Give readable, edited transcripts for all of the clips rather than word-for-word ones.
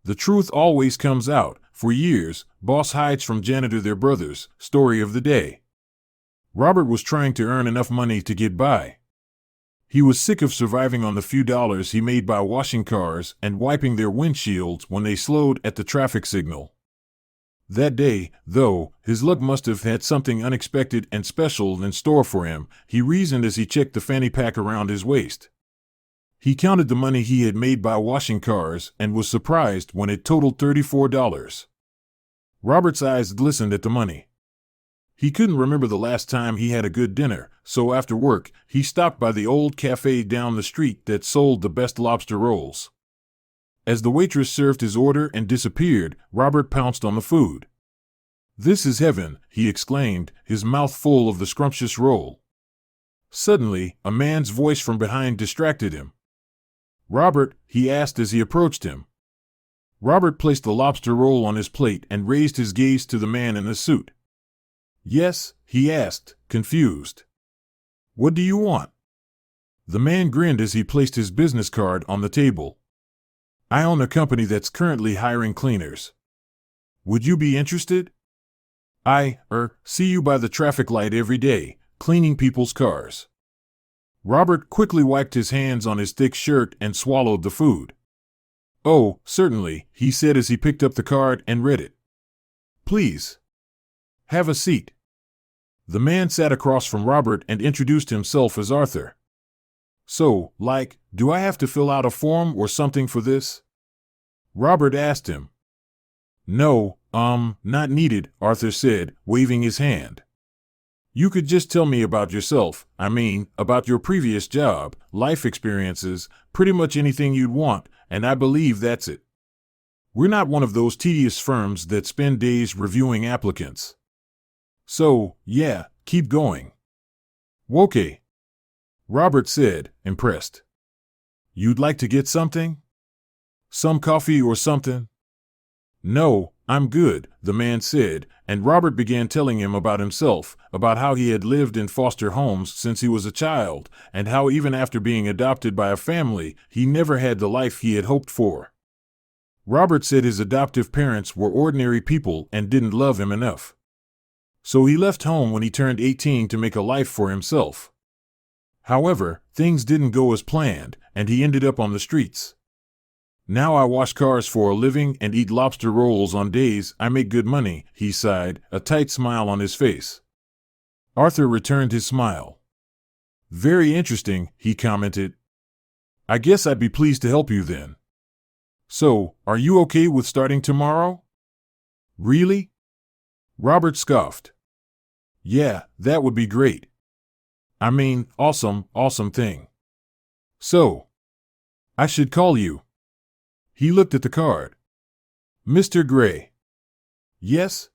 The truth always comes out. For years, boss hides from janitor their brothers. Story of the day. Robert was trying to earn enough money to get by. He was sick of surviving on the few dollars he made by washing cars and wiping their windshields when they slowed at the traffic signal. That day, though, his luck must have had something unexpected and special in store for him, he reasoned as he checked the fanny pack around his waist. He counted the money he had made by washing cars and was surprised when it totaled $34. Robert's eyes glistened at the money. He couldn't remember the last time he had a good dinner, so after work, he stopped by the old cafe down the street that sold the best lobster rolls. As the waitress served his order and disappeared, Robert pounced on the food. "This is heaven," he exclaimed, his mouth full of the scrumptious roll. Suddenly, a man's voice from behind distracted him. "Robert?" he asked as he approached him. Robert placed the lobster roll on his plate and raised his gaze to the man in the suit. "Yes?" he asked, confused. "What do you want?" The man grinned as he placed his business card on the table. "I own a company that's currently hiring cleaners. Would you be interested? I see you by the traffic light every day, cleaning people's cars." Robert quickly wiped his hands on his thick shirt and swallowed the food. "Oh, certainly," he said as he picked up the card and read it. "Please. Have a seat." The man sat across from Robert and introduced himself as Arthur. "So, do I have to fill out a form or something for this?" Robert asked him. "No, not needed," Arthur said, waving his hand. "You could just tell me about yourself, about your previous job, life experiences, pretty much anything you'd want, and I believe that's it. We're not one of those tedious firms that spend days reviewing applicants. So, yeah, keep going." "Okay," Robert said, impressed. "You'd like to get something? Some coffee or something?" "No, I'm good," the man said, and Robert began telling him about himself, about how he had lived in foster homes since he was a child, and how even after being adopted by a family, he never had the life he had hoped for. Robert said his adoptive parents were ordinary people and didn't love him enough. So he left home when he turned 18 to make a life for himself. However, things didn't go as planned, and he ended up on the streets. "Now I wash cars for a living and eat lobster rolls on days I make good money," he sighed, a tight smile on his face. Arthur returned his smile. "Very interesting," he commented. "I guess I'd be pleased to help you then. So, are you okay with starting tomorrow?" "Really?" Robert scoffed. "Yeah, that would be great. Awesome thing. So, I should call you." He looked at the card. "Mr. Gray." "Yes?"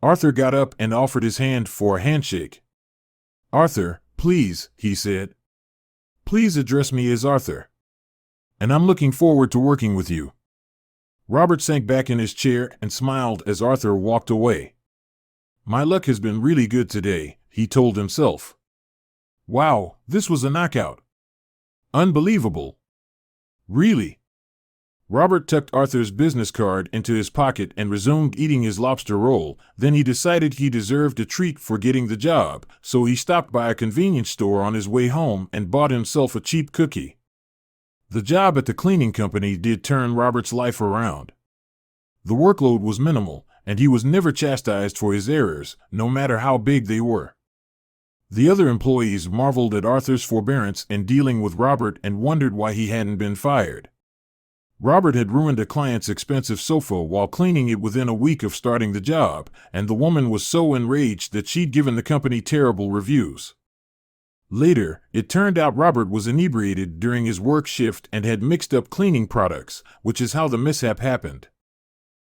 Arthur got up and offered his hand for a handshake. "Arthur, please," he said. "Please address me as Arthur. And I'm looking forward to working with you." Robert sank back in his chair and smiled as Arthur walked away. "My luck has been really good today," he told himself. "Wow, this was a knockout. Unbelievable. Really?" Robert tucked Arthur's business card into his pocket and resumed eating his lobster roll. Then he decided he deserved a treat for getting the job, so he stopped by a convenience store on his way home and bought himself a cheap cookie. The job at the cleaning company did turn Robert's life around. The workload was minimal, and he was never chastised for his errors, no matter how big they were. The other employees marveled at Arthur's forbearance in dealing with Robert and wondered why he hadn't been fired. Robert had ruined a client's expensive sofa while cleaning it within a week of starting the job, and the woman was so enraged that she'd given the company terrible reviews. Later, it turned out Robert was inebriated during his work shift and had mixed up cleaning products, which is how the mishap happened.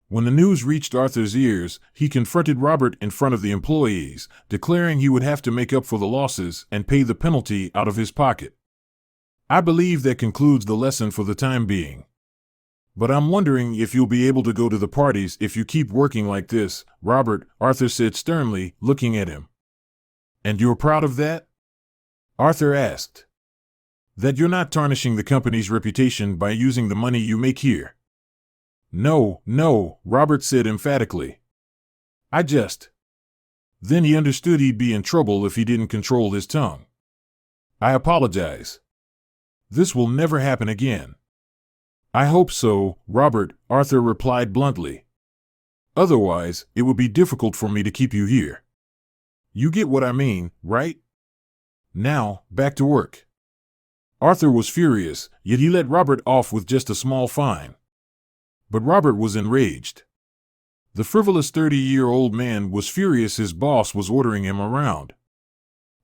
When the news reached Arthur's ears, he confronted Robert in front of the employees, declaring he would have to make up for the losses and pay the penalty out of his pocket. "I believe that concludes the lesson for the time being. But I'm wondering if you'll be able to go to the parties if you keep working like this, Robert," Arthur said sternly, looking at him. "And you're proud of that?" Arthur asked. "That you're not tarnishing the company's reputation by using the money you make here?" No, no, Robert said emphatically. I just. Then he understood he'd be in trouble if he didn't control his tongue. I apologize. This will never happen again. I hope so, Robert, Arthur replied bluntly. Otherwise, it would be difficult for me to keep you here. You get what I mean, right? Now, back to work. Arthur was furious, yet he let Robert off with just a small fine. But Robert was enraged. The frivolous 30-year-old man was furious his boss was ordering him around.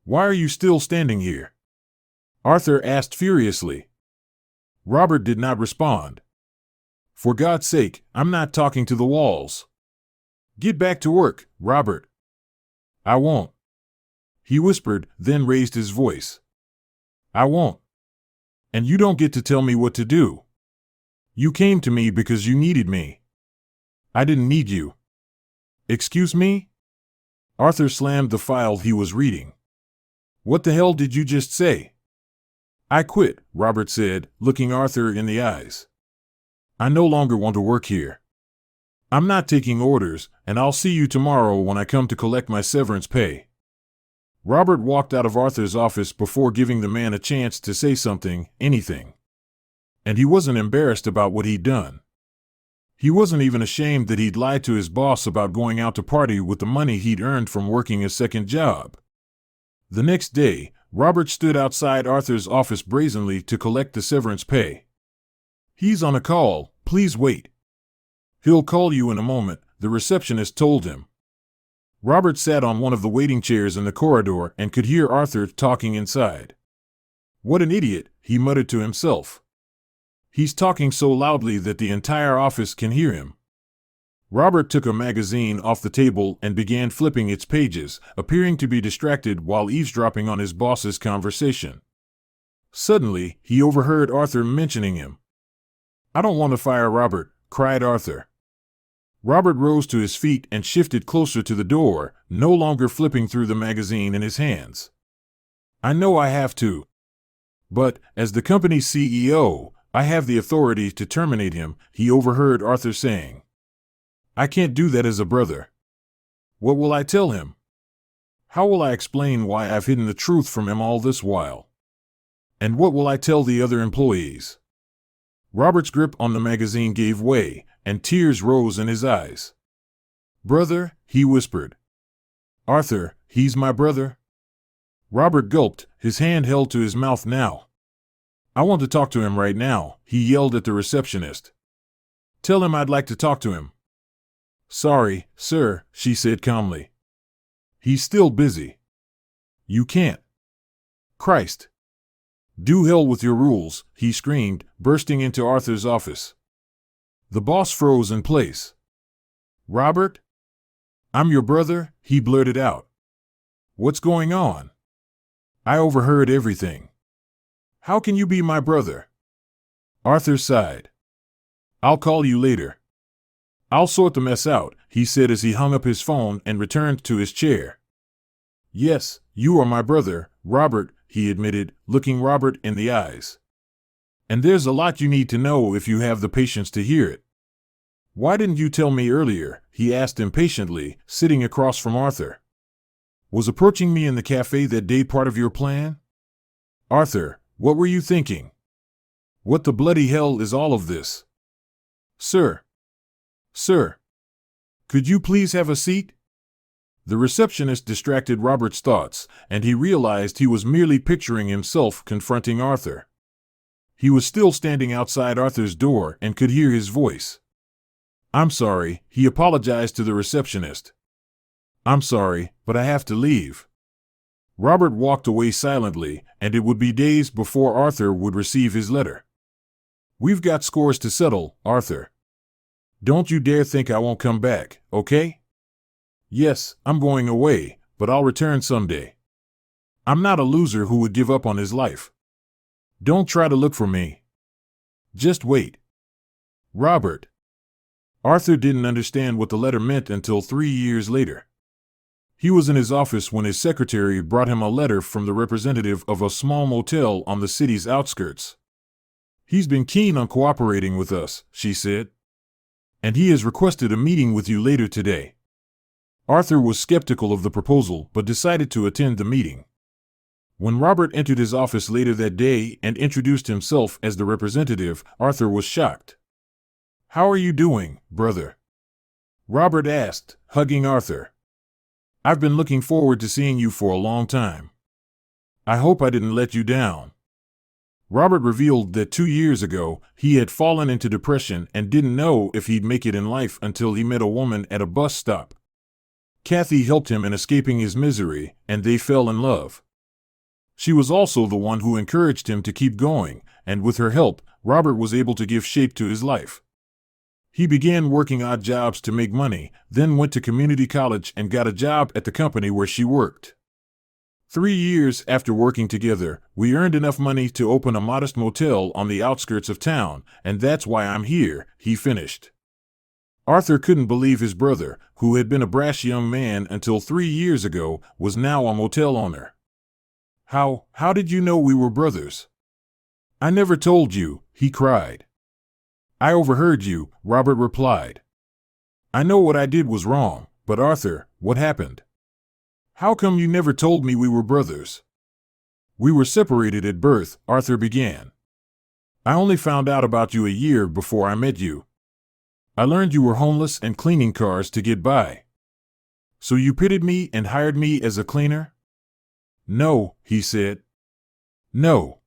Why are you still standing here? Arthur asked furiously. Robert did not respond. For God's sake, I'm not talking to the walls. Get back to work, Robert. I won't. He whispered, then raised his voice. I won't. And you don't get to tell me what to do. You came to me because you needed me. I didn't need you. Excuse me? Arthur slammed the file he was reading. What the hell did you just say? I quit, Robert said, looking Arthur in the eyes. I no longer want to work here. I'm not taking orders, and I'll see you tomorrow when I come to collect my severance pay. Robert walked out of Arthur's office before giving the man a chance to say something, anything. And he wasn't embarrassed about what he'd done. He wasn't even ashamed that he'd lied to his boss about going out to party with the money he'd earned from working a second job. The next day, Robert stood outside Arthur's office brazenly to collect the severance pay. He's on a call, please wait. He'll call you in a moment, the receptionist told him. Robert sat on one of the waiting chairs in the corridor and could hear Arthur talking inside. What an idiot, he muttered to himself. He's talking so loudly that the entire office can hear him. Robert took a magazine off the table and began flipping its pages, appearing to be distracted while eavesdropping on his boss's conversation. Suddenly, he overheard Arthur mentioning him. I don't want to fire Robert, cried Arthur. Robert rose to his feet and shifted closer to the door, no longer flipping through the magazine in his hands. I know I have to. But, as the company's CEO, I have the authority to terminate him, he overheard Arthur saying. I can't do that as a brother. What will I tell him? How will I explain why I've hidden the truth from him all this while? And what will I tell the other employees? Robert's grip on the magazine gave way, and tears rose in his eyes. Brother, he whispered. Arthur, he's my brother. Robert gulped, his hand held to his mouth now. I want to talk to him right now, he yelled at the receptionist. Tell him I'd like to talk to him. Sorry, sir, she said calmly. He's still busy. You can't. Christ. Do hell with your rules, he screamed, bursting into Arthur's office. The boss froze in place. Robert? I'm your brother, he blurted out. What's going on? I overheard everything. How can you be my brother? Arthur sighed. I'll call you later. I'll sort the mess out, he said as he hung up his phone and returned to his chair. Yes, you are my brother, Robert, he admitted, looking Robert in the eyes. And there's a lot you need to know if you have the patience to hear it. Why didn't you tell me earlier? He asked impatiently, sitting across from Arthur. Was approaching me in the cafe that day part of your plan? Arthur, what were you thinking? What the bloody hell is all of this? Sir. Sir. Could you please have a seat? The receptionist distracted Robert's thoughts, and he realized he was merely picturing himself confronting Arthur. He was still standing outside Arthur's door and could hear his voice. I'm sorry, he apologized to the receptionist. I'm sorry, but I have to leave. Robert walked away silently, and it would be days before Arthur would receive his letter. We've got scores to settle, Arthur. Don't you dare think I won't come back, okay? Yes, I'm going away, but I'll return someday. I'm not a loser who would give up on his life. Don't try to look for me. Just wait. Robert. Arthur didn't understand what the letter meant until 3 years later. He was in his office when his secretary brought him a letter from the representative of a small motel on the city's outskirts. He's been keen on cooperating with us, she said. and he has requested a meeting with you later today. Arthur was skeptical of the proposal but decided to attend the meeting. When Robert entered his office later that day and introduced himself as the representative, Arthur was shocked. "How are you doing, brother?" Robert asked, hugging Arthur. "I've been looking forward to seeing you for a long time. I hope I didn't let you down." Robert revealed that 2 years ago, he had fallen into depression and didn't know if he'd make it in life until he met a woman at a bus stop. Kathy helped him in escaping his misery, and they fell in love. She was also the one who encouraged him to keep going, and with her help, Robert was able to give shape to his life. He began working odd jobs to make money, then went to community college and got a job at the company where she worked. 3 years after working together, we earned enough money to open a modest motel on the outskirts of town, and that's why I'm here, he finished. Arthur couldn't believe his brother, who had been a brash young man until 3 years ago, was now a motel owner. How did you know we were brothers?" "I never told you," he cried. "I overheard you," Robert replied. "I know what I did was wrong, but Arthur, what happened? How come you never told me we were brothers?" "We were separated at birth," Arthur began. "I only found out about you a year before I met you. I learned you were homeless and cleaning cars to get by. So you pitied me and hired me as a cleaner?" "No," he said. "No.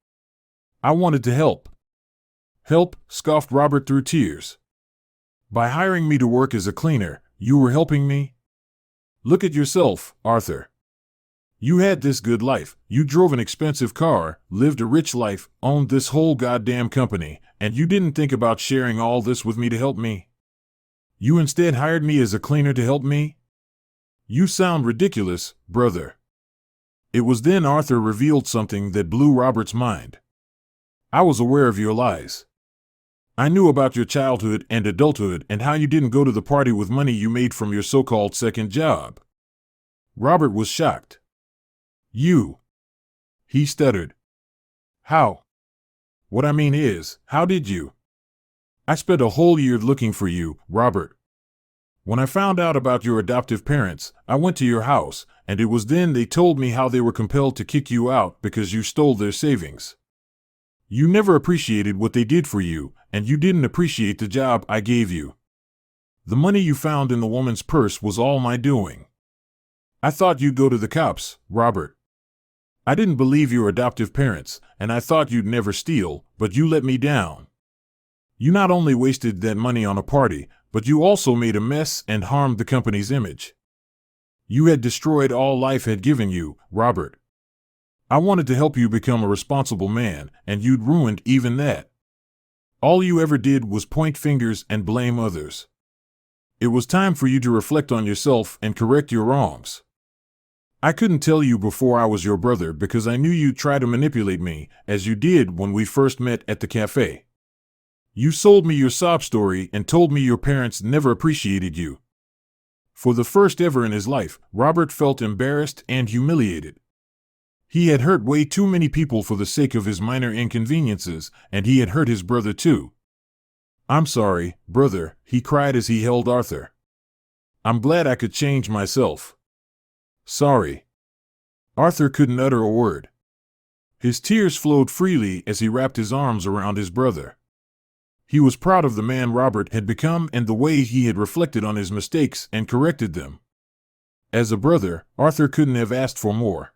I wanted to help." "Help?" scoffed Robert through tears. "By hiring me to work as a cleaner, you were helping me? Look at yourself, Arthur. You had this good life, you drove an expensive car, lived a rich life, owned this whole goddamn company, and you didn't think about sharing all this with me to help me? You instead hired me as a cleaner to help me? You sound ridiculous, brother." It was then Arthur revealed something that blew Robert's mind. "I was aware of your lies. I knew about your childhood and adulthood and how you didn't go to the party with money you made from your so-called second job." Robert was shocked. "You?" he stuttered. "How? What I mean is, how did you?" "I spent a whole year looking for you, Robert. When I found out about your adoptive parents, I went to your house, and it was then they told me how they were compelled to kick you out because you stole their savings. You never appreciated what they did for you, and you didn't appreciate the job I gave you. The money you found in the woman's purse was all my doing. I thought you'd go to the cops, Robert. I didn't believe your adoptive parents, and I thought you'd never steal, but you let me down. You not only wasted that money on a party, but you also made a mess and harmed the company's image. You had destroyed all life had given you, Robert. I wanted to help you become a responsible man, and you'd ruined even that. All you ever did was point fingers and blame others. It was time for you to reflect on yourself and correct your wrongs. I couldn't tell you before I was your brother because I knew you'd try to manipulate me, as you did when we first met at the cafe. You sold me your sob story and told me your parents never appreciated you." For the first ever in his life, Robert felt embarrassed and humiliated. He had hurt way too many people for the sake of his minor inconveniences, and he had hurt his brother too. "I'm sorry, brother," he cried as he held Arthur. "I'm glad I could change myself. Sorry." Arthur couldn't utter a word. His tears flowed freely as he wrapped his arms around his brother. He was proud of the man Robert had become and the way he had reflected on his mistakes and corrected them. As a brother, Arthur couldn't have asked for more.